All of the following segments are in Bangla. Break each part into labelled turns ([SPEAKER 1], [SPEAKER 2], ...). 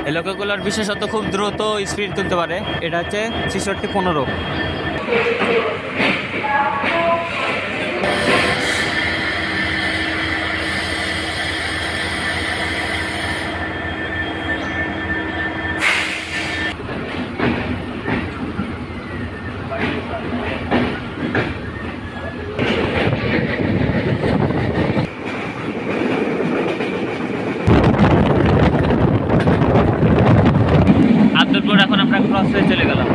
[SPEAKER 1] এই লোকগুলোর বিশেষত খুব দ্রুত স্পিড তুলতে পারে। এটা হচ্ছে 6615। আব্দুলপুর এখন আমরা ক্রস হয়ে চলে গেলাম।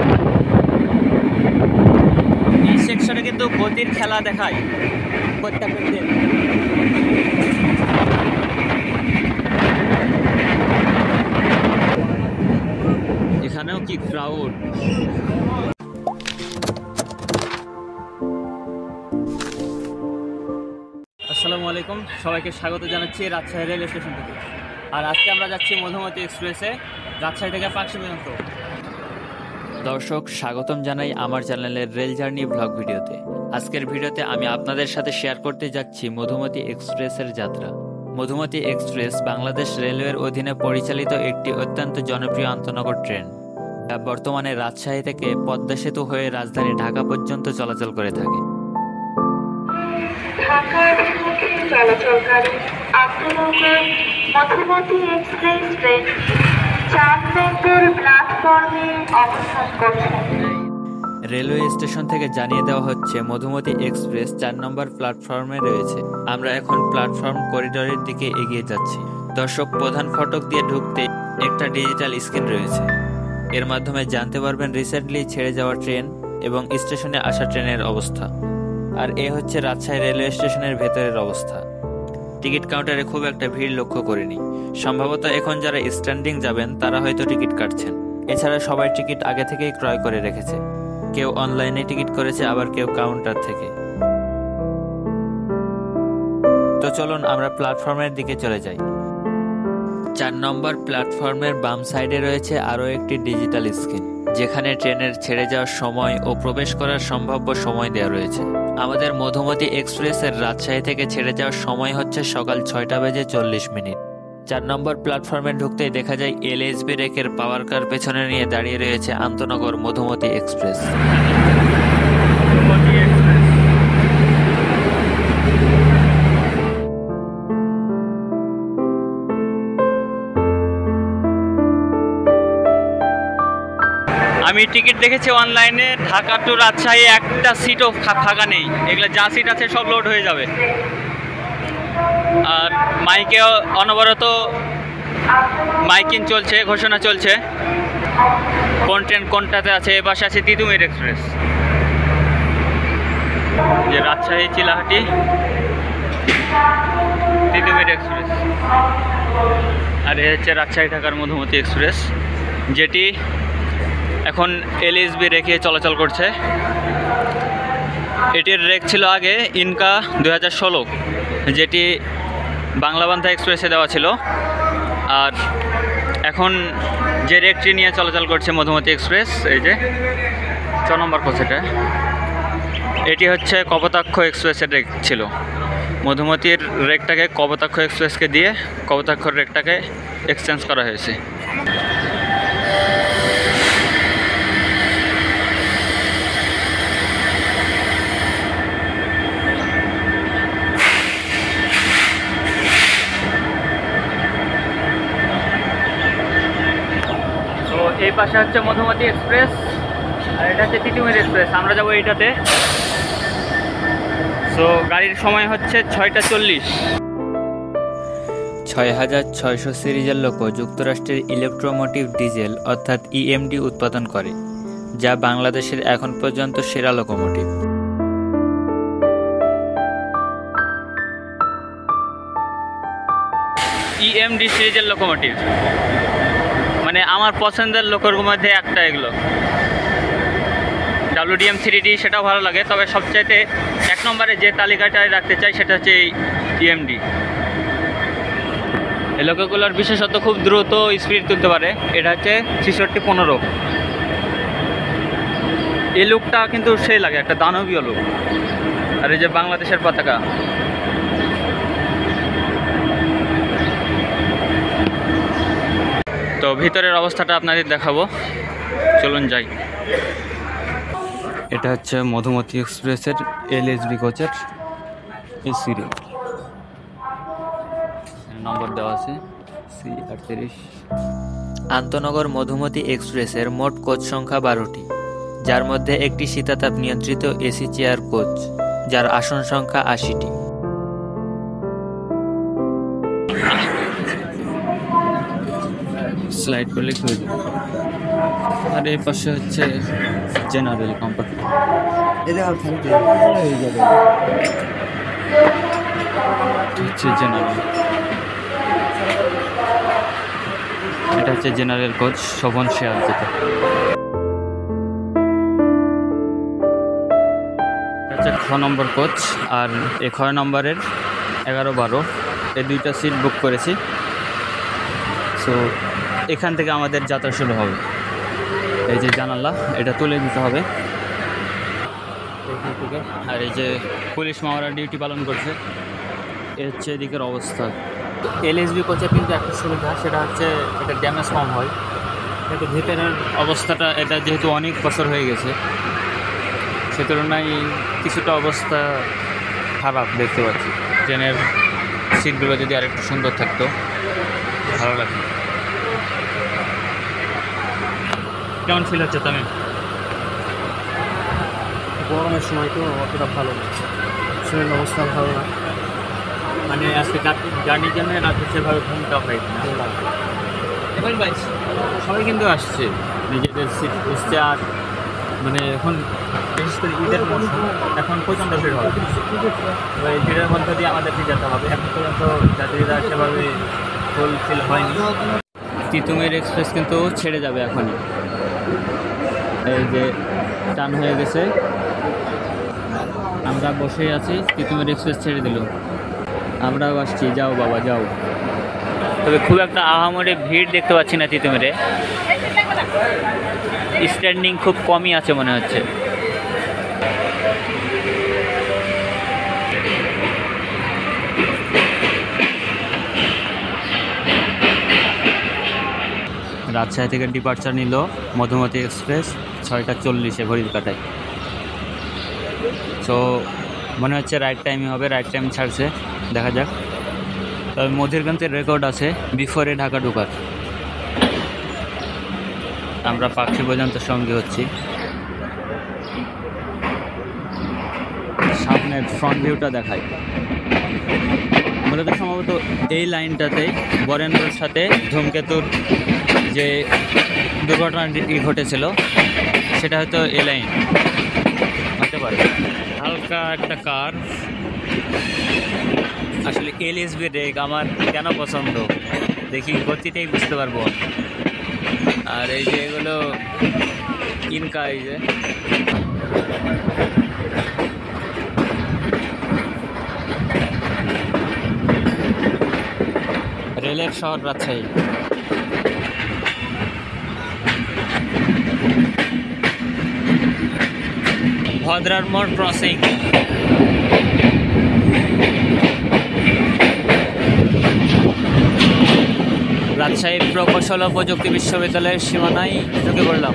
[SPEAKER 1] এই সেকশনে কিন্তু গতির খেলা দেখায় প্রত্যেকটা দিন। এখানেও কি ক্রাউড! আসসালামু আলাইকুম, সবাইকে স্বাগত জানাচ্ছি রাজশাহী রেল স্টেশন থেকে। আর আজকে আমরা যাচ্ছি মধুমতি এক্সপ্রেসে রাজশাহী থেকে পাকশি পর্যন্ত। দর্শক, স্বাগতম জানাই আমার চ্যানেলের রেল জার্নি ব্লগ ভিডিওতে। আজকের ভিডিওতে আমি আপনাদের সাথে শেয়ার করতে যাচ্ছি মধুমতি এক্সপ্রেসের যাত্রা। মধুমতি এক্সপ্রেস বাংলাদেশ রেলওয়ের অধীনে পরিচালিত একটি অত্যন্ত জনপ্রিয় আন্তনগর ট্রেন, যা বর্তমানে রাজশাহী থেকে পদ্মা সেতু হয়ে রাজধানী ঢাকা পর্যন্ত চলাচল করে থাকে।
[SPEAKER 2] ঢাকার মুখে চলাচলকারী আন্তনগর মধুমতি এক্সপ্রেস ট্রেন 4 নম্বর প্ল্যাটফর্মে অবস্থান করছে।
[SPEAKER 1] রেলওয়ে স্টেশন থেকে জানিয়ে দেওয়া হচ্ছে মধুমতি এক্সপ্রেস 4 নম্বর প্ল্যাটফর্মে রয়েছে। আমরা এখন প্ল্যাটফর্ম করিডোরের দিকে এগিয়ে যাচ্ছি। দর্শক, প্রধান ফটক দিয়ে ঢুকতে একটা ডিজিটাল স্ক্রিন রয়েছে। এর মাধ্যমে জানতে পারবেন রিসেন্টলি ছেড়ে যাওয়া ট্রেন এবং স্টেশনে আসা ট্রেনের অবস্থা। আর এ হচ্ছে রাজশাহী রেলওয়ে স্টেশনের ভেতরের অবস্থা। টিকিট কাউন্টারে খুব একটা ভিড় লক্ষ্য করিনি। সম্ভবত এখন যারা স্ট্যান্ডিং যাবেন তারা হয়তো টিকিট কাটছেন। এছাড়া সবাই টিকিট আগে থেকেই ক্রয় করে রেখেছে। কেউ অনলাইনে টিকিট করেছে, আবার কেউ কাউন্টার থেকে। তো চলুন আমরা প্ল্যাটফর্মের দিকে চলে যাই। 4 নম্বর প্ল্যাটফর্মের বাম সাইডে রয়েছে আরও একটি ডিজিটাল স্ক্রিন, যেখানে ট্রেনের ছেড়ে যাওয়ার সময় ও প্রবেশ করার সম্ভাব্য সময় দেওয়া রয়েছে। আমাদের মধুমতি এক্সপ্রেসের রাজশাহী থেকে ছেড়ে যাওয়ার সময় হচ্ছে সকাল 6:40। 4 নম্বর প্ল্যাটফর্মে ঢুকতেই দেখা যায় এলএসবি রেকের পাওয়ার কার পেছনে নিয়ে দাঁড়িয়ে রয়েছে আন্তনগর মধুমতি এক্সপ্রেস। আমি টিকিট দেখেছি অনলাইনে, ঢাকা টু রাজশাহী একটা সিটও ফাঁকা নেই। এগুলো যা সিট আছে সব লোড হয়ে যাবে। আর মাইকেও অনবরত মাইকিং চলছে, ঘোষণা চলছে কোন ট্রেন কোনটাতে আছে। এ পাশে আছে তিতুমির এক্সপ্রেস, যে রাজশাহী চিলাহাটি তিতুমির এক্সপ্রেস। আর এ হচ্ছে রাজশাহী ঢাকার মধুমতি এক্সপ্রেস, যেটি এখন এলএসবি রেখে চলাচল করছে। এটির রেক ছিল আগে ইনকা 2016, যেটি বাংলাবান্ধা এক্সপ্রেসে দেওয়া ছিল। আর এখন যে রেকটি নিয়ে চলাচল করছে মধুমতি এক্সপ্রেস, এই যে 4 নম্বর কোচ, এটি হচ্ছে কপোতাক্ষ এক্সপ্রেসের রেক ছিল। মধুমতির রেকটাকে কপোতাক্ষ এক্সপ্রেসকে দিয়ে কপোতাক্ষর রেকটাকে এক্সচেঞ্জ করা হয়েছে। এই পাশে হচ্ছে মধুমতি এক্সপ্রেস, আর এটা হচ্ছে তিতুমির এক্সপ্রেস। আমরা যাবো এইটাতে। সো গাড়ির সময় হচ্ছে 6:40। 6600 সিরিজের লোকো যুক্তরাষ্ট্রের ইলেকট্রোমোটিভ ডিজেল অর্থাৎ ইএমডি উৎপাদন করে, যা বাংলাদেশের এখন পর্যন্ত সেরা লোকোমোটিভ। ইএমডি সিরিজের লোকোমোটিভ মানে আমার পছন্দের লোকের মধ্যে একটা এগুলো। WDM 3D সেটাও ভালো লাগে, তবে সবচাইতে 1 নম্বরে যে তালিকাটায় রাখতে চাই সেটা হচ্ছে এই ইএমডি। এই লোকগুলোর বিশেষত খুব দ্রুত স্পিড তুলতে পারে। এটা হচ্ছে 6615। এই লুকটা কিন্তু সেই লাগে, একটা দানবীয় লুক। আর এই যে বাংলাদেশের পতাকা, তো ভিতরের অবস্থাটা আপনাদের দেখাবো, চলুন যাই। এটা হচ্ছে মধুমতি এক্সপ্রেসের LSB কোচের এসি রুম, নম্বর দেওয়া আছে C38। আন্তনগর মধুমতি এক্সপ্রেসের মোট কোচ সংখ্যা 12টি, যার মধ্যে একটি শীতাতাপ নিয়ন্ত্রিত এসি চেয়ার কোচ, যার আসন সংখ্যা 80টি। স্লাইড করলে খুলে যাবে। আর এই পাশে হচ্ছে জেনারেল কম্পার্টমেন্ট। এটা হচ্ছে জেনারেল কোচ শোভন শেয়ার যেটা। হচ্ছে খ নম্বর কোচ, আর এই খ নম্বরের 11-12 এই দুইটা সিট বুক করেছি। সো এখান থেকে আমাদের যাত্রা শুরু হবে। এই যে জানালা, এটা তুলে দিতে হবে এখান থেকে। আর এই যে পুলিশ মামারা ডিউটি পালন করছে, এ হচ্ছে এদিকের অবস্থা। LSB কোচে কিন্তু একটা সুবিধা, সেটা হচ্ছে এটা ড্যামেজ কম হয়, কিন্তু ভিতরের অবস্থাটা এটা যেহেতু অনেক বছর হয়ে গেছে, সে তুলনায় কিছুটা অবস্থা খারাপ দেখতে পাচ্ছি। ট্রেনের সিটগুলো যদি আরেকটু সুন্দর থাকতো ভালো লাগতো। কেমন ফিল হচ্ছে তুমি?
[SPEAKER 3] গরমের সময় তো অতটা ভালো না, শরীরের অবস্থা ভালো না,
[SPEAKER 1] মানে আজকে গাড়ির জন্য রাত্রে সেভাবে ঘুমটা হয় না। সবাই কিন্তু আসছে নিজেদের সিট এসছে। আর মানে এখন বিশেষ করে ঈদের মৌসুম, এখন প্রচণ্ড ভিড় হবে। এবার এই ভিড়ের মধ্যে দিয়ে আমাদেরকে যেতে হবে। এখন পর্যন্ত যাত্রীরা সেভাবে ফুলফিল হয়নি। তিতুমির এক্সপ্রেস কিন্তু ছেড়ে যাবে এখনই। এই যে টান হয়ে গেছে, আমরা বসেই আছি, তিতুমির এক্সপ্রেস ছেড়ে দিল, আমরাও আসছি। যাও বাবা যাও। তবে খুব একটা আহামরি ভিড় দেখতে পাচ্ছি না তিতুমিরে, স্ট্যান্ডিং খুব কমই আছে মনে হচ্ছে। রাজশাহী থেকে ডিপার্চার নিল মধুমতি এক্সপ্রেস 6:40 ঘড়ির কাঁটায়। সো মনে হচ্ছে রাইট টাইমই হবে, রাইট টাইম ছাড়ছে, দেখা যাক। তবে মধুরগঞ্জের রেকর্ড আছে বিফোরে ঢাকা ঢোকার। আমরা পাখি পর্যন্ত সঙ্গী হচ্ছি। সামনের ফ্রন্ট ভিউটা দেখাই। মূলত সম্ভবত এই লাইনটাতেই বরেন্দ্রর সাথে ধূমকেতুর যে দুর্ঘটনাটি ঘটেছিল, সেটা হয়তো এই লাইন হতে পারে। হালকা একটা কার, আসলে LSB রেক আমার কেন পছন্দ দেখি গতিটাই বুঝতে পারবো। আর এই যে এগুলো ইনকা, এই যে রেলের শহর রাজশাহী। ভদ্রার মোড় ক্রসিং। রাজশাহী প্রকৌশল ও প্রযুক্তি বিশ্ববিদ্যালয়ের সীমানায় ঢুকে পড়লাম।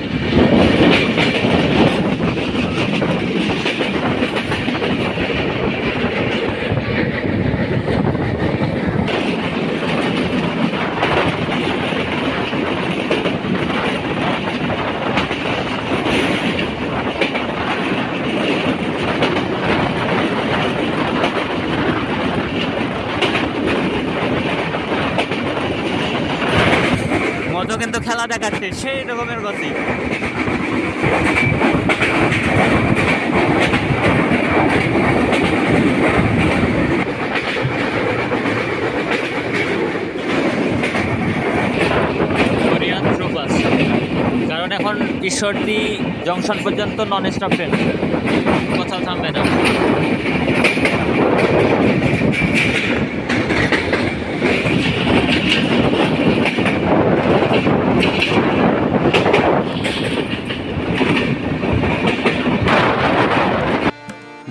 [SPEAKER 1] মজা কিন্তু খেলা দেখাচ্ছে সেই রকমের গতি। কোরিয়ান থ্রুবাস, কারণ এখন ঈশ্বরদী জংশন পর্যন্ত নন স্টপ ট্রেন, কোথাও থামবে না।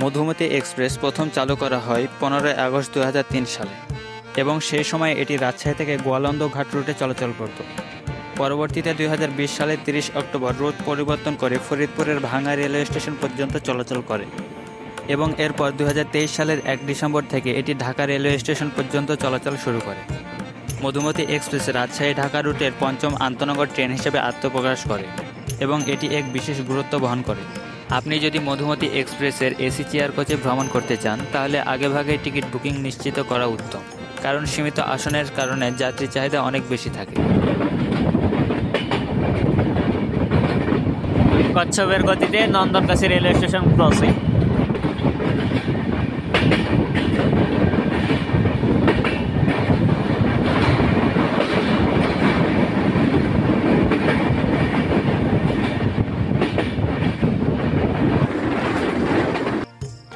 [SPEAKER 1] মধুমতি এক্সপ্রেস প্রথম চালু করা হয় 15 আগস্ট 2003 সালে এবং সেই সময় এটি রাজশাহী থেকে গোয়ালন্দ ঘাট রুটে চলাচল করত। পরবর্তীতে 2020 সালের 30 অক্টোবর রুট পরিবর্তন করে ফরিদপুরের ভাঙ্গা রেলওয়ে স্টেশন পর্যন্ত চলাচল করে এবং এরপর 2023 সালের 1 ডিসেম্বর থেকে এটি ঢাকা রেলওয়ে স্টেশন পর্যন্ত চলাচল শুরু করে। মধুমতি এক্সপ্রেস রাজশাহী ঢাকা রুটের 5ম আন্তনগর ট্রেন হিসেবে আত্মপ্রকাশ করে এবং এটি এক বিশেষ গুরুত্ব বহন করে। আপনি যদি মধুমতি এক্সপ্রেসের এসি চেয়ার কোচে ভ্রমণ করতে চান তাহলে আগেভাগে টিকিট বুকিং নিশ্চিত করা উত্তম, কারণ সীমিত আসনের কারণে যাত্রী চাহিদা অনেক বেশি থাকে। কচ্ছপের গতিতে নন্দনকাশী রেলওয়ে স্টেশন ক্রসিং।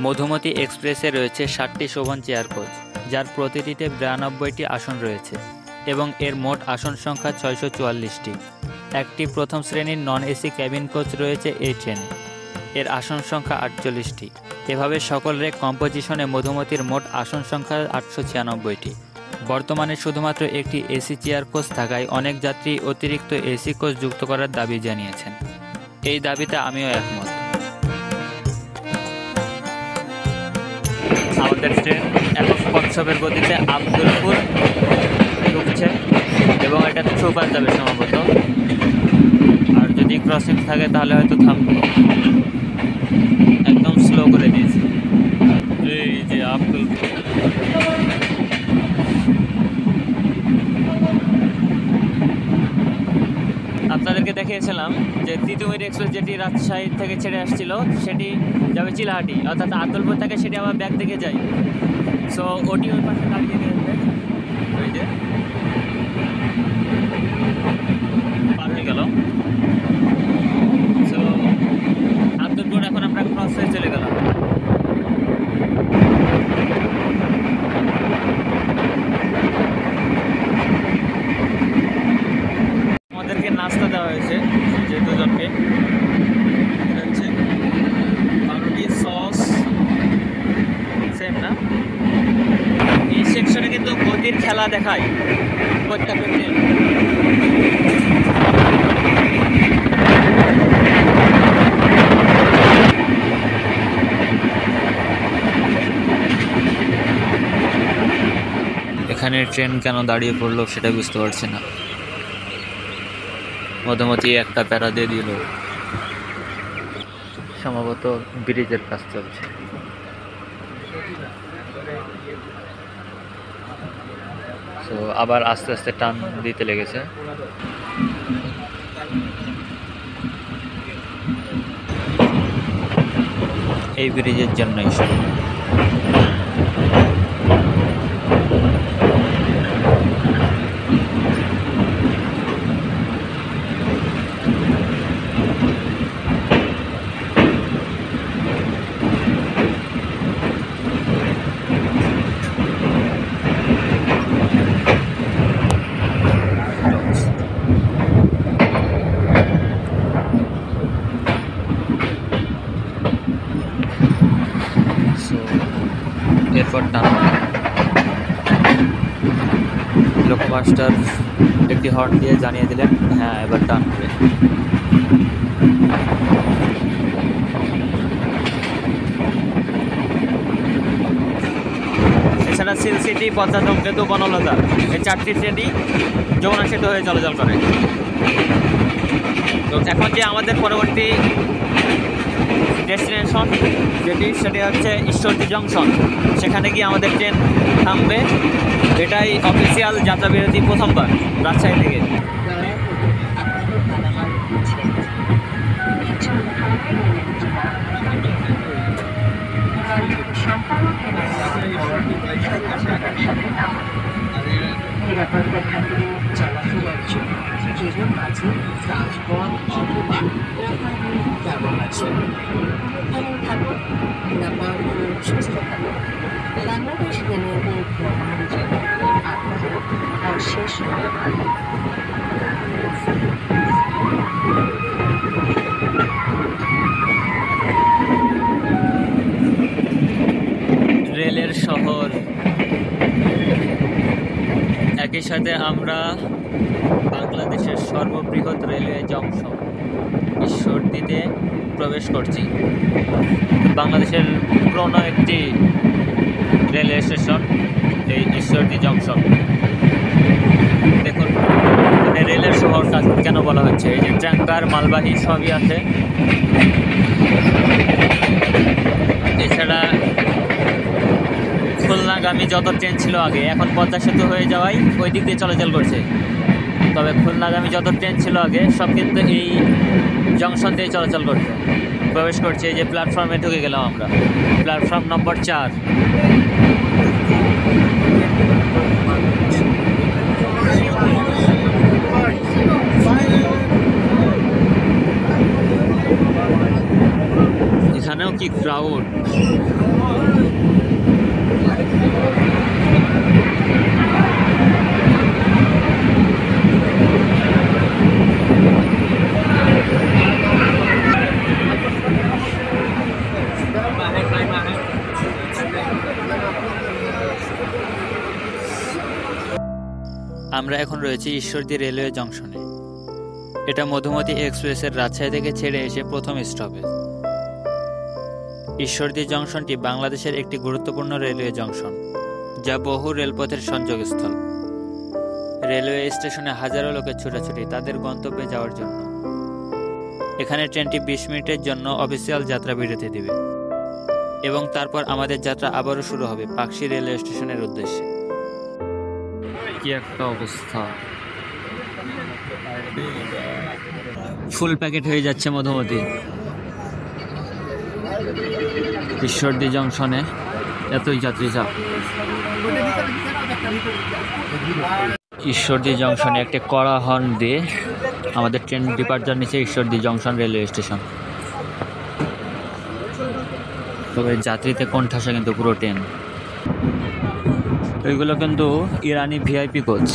[SPEAKER 1] মধুমতি এক্সপ্রেসে রয়েছে 7টি শোভন চেয়ার কোচ, যার প্রতিটিতে 92টি আসন রয়েছে এবং এর মোট আসন সংখ্যা 644টি। একটি প্রথম শ্রেণীর নন এসি ক্যাবিন কোচ রয়েছে এই ট্রেনে, এর আসন সংখ্যা 48টি। এভাবে সকল রেক কম্পোজিশনে মধুমতির মোট আসন সংখ্যা 896টি। বর্তমানে শুধুমাত্র একটি এসি চেয়ার কোচ থাকায় অনেক যাত্রী অতিরিক্ত এসি কোচ যুক্ত করার দাবি জানিয়েছেন। এই দাবিতে আমিও একমত। আমাদের ট্রেন এখন কচ্ছপের গতিতে আব্দুলপুর ঢুকছে এবং এটা থ্রুপার যাবে সম্ভবত, আর যদি ক্রসিং থাকে তাহলে হয়তো থামবে। একদম স্লো করে দিয়েছে। এই যে আব্দুলপুর। আপনাদেরকে দেখিয়েছিলাম যে তিতুমির এক্সপ্রেস যেটি রাজশাহী থেকে ছেড়ে আসছিল সেটি যাবে চিলাহাটি, অর্থাৎ আব্দুলপুর থেকে সেটি আবার ব্যাক দিকে যায়। সো ওটি ওই পাশে দাঁড়িয়ে গেছে, ওই যে পার হয়ে গেল। সো আব্দুলপুর এখন আমরা ক্রস হয়ে চলে গেলাম। আমাদেরকে নাস্তা দেওয়া হয়েছে যে দুজনকে, হচ্ছে পাউরুটি সস সেম না। এই সেকশনে কিন্তু গতির খেলা দেখায় প্রত্যেকটা ট্রেন। এখানে ট্রেন কেন দাঁড়িয়ে পড়লো সেটা বুঝতে পারছি না। মধুমতি একটা প্যারা দিয়ে দিল, সম্ভবত ব্রিজের কাজ চলছে। তো আবার আস্তে আস্তে টান দিতে লেগেছে। এই ব্রিজের জন্যই সব। এরপর টান লোকোমাস্টার একটি হর্ন দিয়ে জানিয়ে দিলেন হ্যাঁ এবার টান হবে। এছাড়া সিল সিটি, পঞ্চাশম কেতু, বনলতা এই 4টি ট্রেনই যমুনা সেতু হয়ে চলাচল করে। তো এখন যে আমাদের পরবর্তী ডেস্টিনেশন সেটি হচ্ছে ঈশ্বরদী জংশন, সেখানে গিয়ে আমাদের ট্রেন থামবে। এটাই অফিসিয়াল যাত্রাবিরতি প্রথমবার রাজশাহী থেকে।
[SPEAKER 2] নিরাপত্তা থাকলে চলাফেরার জন্য ট্রেনের মাঝে ট্রান্সপোর্ট অথবা রাখার ব্যবহার আছে। ভালো থাকুন, নিরাপদ ও সুস্থ থাকুন। বাংলাদেশ রেলওয়ে ভ্রমণের জন্য আপনাদের অশেষ ধন্যবাদ।
[SPEAKER 1] রেলের শহর, একই সাথে আমরা বাংলাদেশের বৃহৎ রেলওয়ে জংশন ঈশ্বরদীতে প্রবেশ করছি। বাংলাদেশের পুরনো একটি রেলওয়ে স্টেশন এই ঈশ্বরদী জংশন। দেখুন রেলের শহর কেন বলা হচ্ছে, এই যে ট্যাঙ্কার মালবাহী সবই আছে। এছাড়া খুলনাগামী যত ট্রেন ছিল আগে, এখন পদ্মা সেতু হয়ে যাওয়ায় ওই দিক দিয়ে চলাচল করছে। তবে খুলনাগামী যত ট্রেন ছিল আগে সব কিন্তু এই জংশন দিয়ে চলাচল করছে। প্রবেশ করছে, এই যে প্ল্যাটফর্মে ঢুকে গেলাম আমরা, প্ল্যাটফর্ম নম্বর 4। এখানেও কি ক্রাউড! আমরা এখন রয়েছি ঈশ্বরদী রেলওয়ে জংশনে। এটা মধুমতি এক্সপ্রেসের রাজশাহী থেকে ছেড়ে এসে প্রথম স্টপেজ। ঈশ্বরদী জংশনটি বাংলাদেশের একটি গুরুত্বপূর্ণ রেলওয়ে জংশন, যা বহু রেলপথের সংযোগস্থল। রেলওয়ে স্টেশনে হাজারো লোকের ছোটাছুটি তাদের গন্তব্যে যাওয়ার জন্য। এখানে ট্রেনটি 20 মিনিটের জন্য অফিসিয়াল যাত্রা বিরতি দেবে এবং তারপর আমাদের যাত্রা আবারও শুরু হবে পাকশী রেলওয়ে স্টেশনের উদ্দেশ্যে। কি একটা অবস্থা! ফুল প্যাকেট হয়ে যাচ্ছে মধুমতি। ঈশ্বরদী জংশনে এতই যাত্রী চাপ। ঈশ্বরদী জংশনে একটি কড়া হর্ন দিয়ে আমাদের ট্রেন ডিপার্চার নিচে ঈশ্বরদী জংশন রেলওয়ে স্টেশন। তবে যাত্রীতে কোণঠাসা কিন্তু পুরো ট্রেন। ওইগুলো কিন্তু ইরানি ভিআইপি কোচ।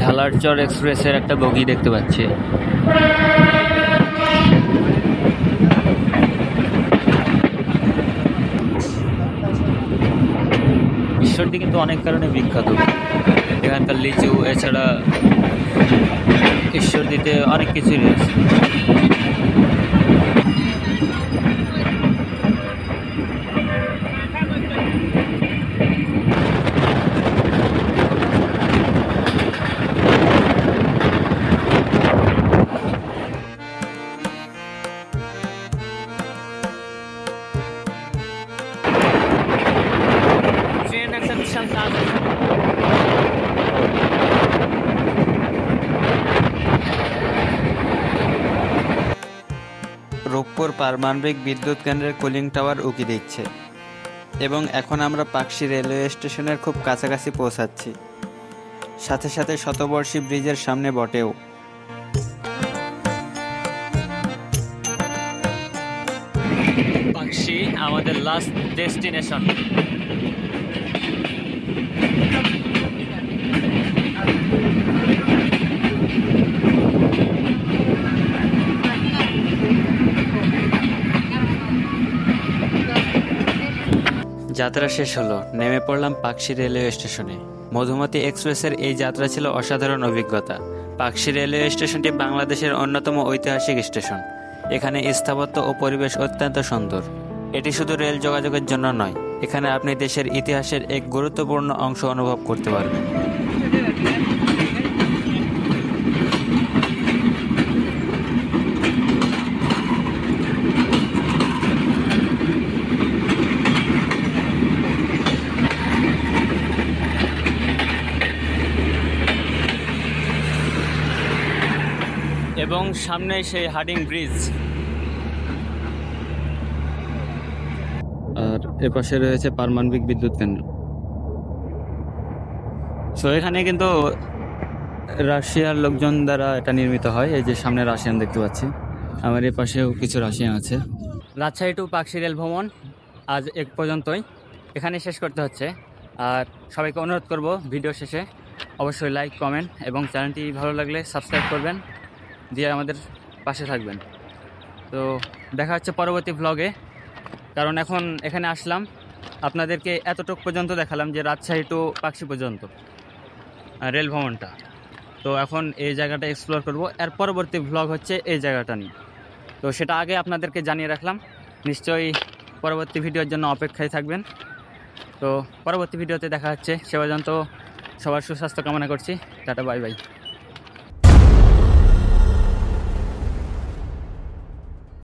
[SPEAKER 1] ঢালারচর এক্সপ্রেসের একটা বগি দেখতে পাচ্ছি। ঈশ্বরদী কিন্তু অনেক কারণে বিখ্যাত। এখানকার লিচু, এছাড়া ঈশ্বরদীতে অনেক কিছুই রয়েছে। রূপপুর পারমাণবিক বিদ্যুৎ কেন্দ্রের কুলিং টাওয়ার উকি দিচ্ছে এবং এখন আমরা পাকশী রেলওয়ে স্টেশনের খুব কাছাকাছি পৌঁছাচ্ছি, সাথে সাথে শতবর্ষী ব্রিজের সামনে বটেও। পাকশী আমাদের লাস্ট ডেস্টিনেশন। যাত্রা শেষ হলো, নেমে পড়লাম পাকশী রেলওয়ে স্টেশনে। মধুমতি এক্সপ্রেসের এই যাত্রা ছিল অসাধারণ অভিজ্ঞতা। পাকশী রেলওয়ে স্টেশনটি বাংলাদেশের অন্যতম ঐতিহাসিক স্টেশন। এখানে স্থাপত্য ও পরিবেশ অত্যন্ত সুন্দর। এটি শুধু রেল যোগাযোগের জন্য নয়, এখানে আপনি দেশের ইতিহাসের এক গুরুত্বপূর্ণ অংশ অনুভব করতে পারবেন। এবং সামনে সেই হার্ডিং ব্রিজ, আর এপাশে রয়েছে পারমাণবিক বিদ্যুৎ কেন্দ্র। সো এখানে কিন্তু রাশিয়ার লোকজন দ্বারা এটা নির্মিত হয়। এই যে সামনে রাশিয়ান দেখতে পাচ্ছি, আমার এ পাশেও কিছু রাশিয়ান আছে। রাজশাহী টু পাকশী রেল ভ্রমণ আজ এক পর্যন্তই, এখানে শেষ করতে হচ্ছে। আর সবাইকে অনুরোধ করব ভিডিও শেষে অবশ্যই লাইক, কমেন্ট এবং চ্যানেলটি ভালো লাগলে সাবস্ক্রাইব করবেন, দিয়ে আমাদের পাশে থাকবেন। তো দেখা হচ্ছে পরবর্তী ভ্লগে। কারণ এখন এখানে আসলাম, আপনাদেরকে এতটুকু পর্যন্ত দেখালাম যে রাজশাহী টু পাকশী পর্যন্ত।
[SPEAKER 4] রেল ভ্রমণটা। তো এখন এই জায়গাটা এক্সপ্লোর করব, এর পরবর্তী ভ্লগ হচ্ছে এই জায়গাটা নিয়ে। তো সেটা আগে আপনাদেরকে জানিয়ে রাখলাম, নিশ্চয়ই পরবর্তী ভিডিওর জন্য অপেক্ষায় থাকবেন। তো পরবর্তী ভিডিওতে দেখা হচ্ছে, সে পর্যন্ত সবার সুস্বাস্থ্য কামনা করছি। Tata, bye bye.